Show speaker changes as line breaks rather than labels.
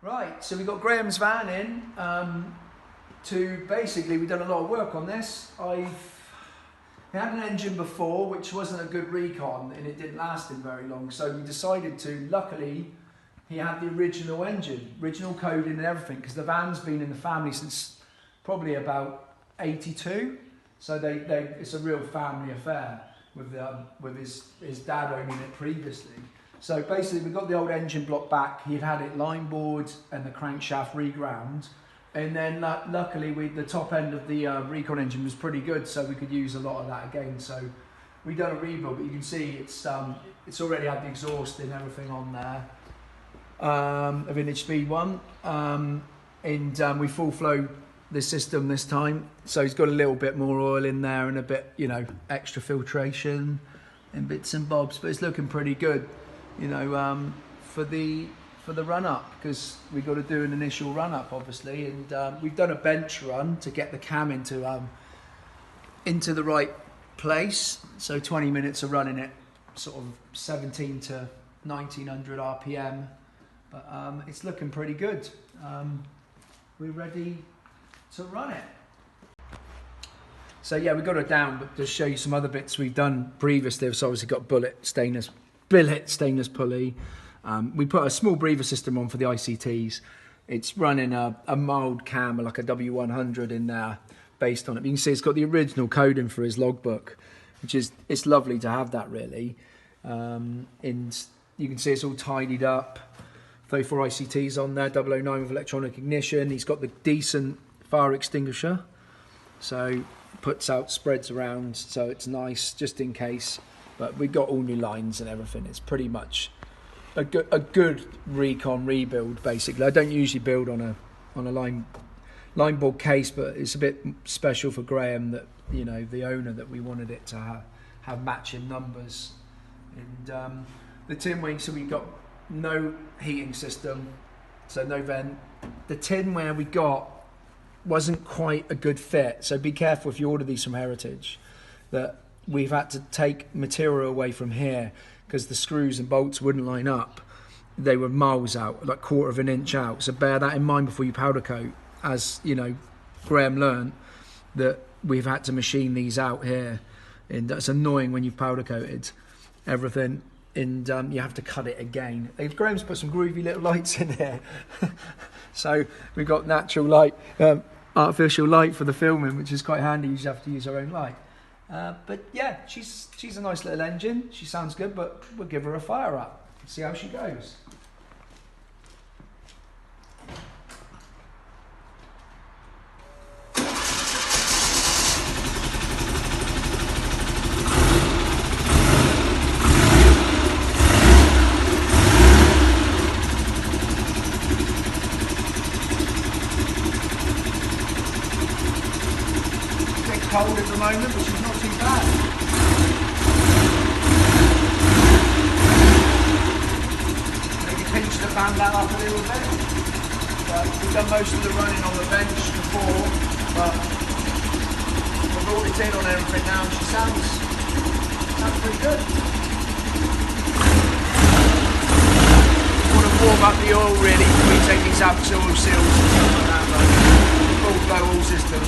Right, so we got Graham's van in we've done a lot of work on this. We had an engine before which wasn't a good recon and it didn't last him very long, so we decided to, luckily he had the original engine, original coding and everything, because the van's been in the family since probably about 82, so it's a real family affair with his dad owning it previously. So basically we got the old engine block back, he'd had it line bored and the crankshaft reground, and then luckily the top end of the recon engine was pretty good, so we could use a lot of that again. So we done a rebuild, but you can see it's already had the exhaust and everything on there, a vintage speed one, and we full flow the system this time, so he's got a little bit more oil in there and a bit, you know, extra filtration and bits and bobs, but it's looking pretty good, you know, for the run up, because we've got to do an initial run up obviously, and we've done a bench run to get the cam into the right place, so 20 minutes of running it sort of 17 to 1900 RPM, but it's looking pretty good. We're ready to run it. So yeah, we got it down, but to show you some other bits we've done previously. So obviously got billet stainless pulley. We put a small breather system on for the ICTs. It's running a mild cam, like a W100 in there based on it. You can see it's got the original coding for his logbook, which is, it's lovely to have that really. And you can see it's all tidied up. 34 ICTs on there, 009 with electronic ignition. He's got the decent fire extinguisher, so puts out, spreads around, so it's nice just in case. But we got all new lines and everything. It's pretty much a good recon rebuild basically. I don't usually build on a line board case, but it's a bit special for Graham that, you know, the owner, that we wanted it to have matching numbers. And the tin wing, so we got no heating system, so no vent. The tinware we got wasn't quite a good fit, so be careful if you order these from Heritage, that we've had to take material away from here because the screws and bolts wouldn't line up. They were miles out, like 1/4 of an inch out, so bear that in mind before you powder coat. As you know, Graham learned that we've had to machine these out here, and that's annoying when you've powder coated everything, and you have to cut it again. Graham's put some groovy little lights in here. So we've got natural light, artificial light for the filming, which is quite handy. You just have to use our own light. But yeah, she's a nice little engine. She sounds good, but we'll give her a fire up and see how she goes. Cold at the moment, which is not too bad. Maybe pinch the fan that up a little bit. But we've done most of the running on the bench before, but we've brought it in on everything now. She sounds pretty good. Want to warm up the oil really before we take these out to oil seals and stuff like that, but full flow oil system.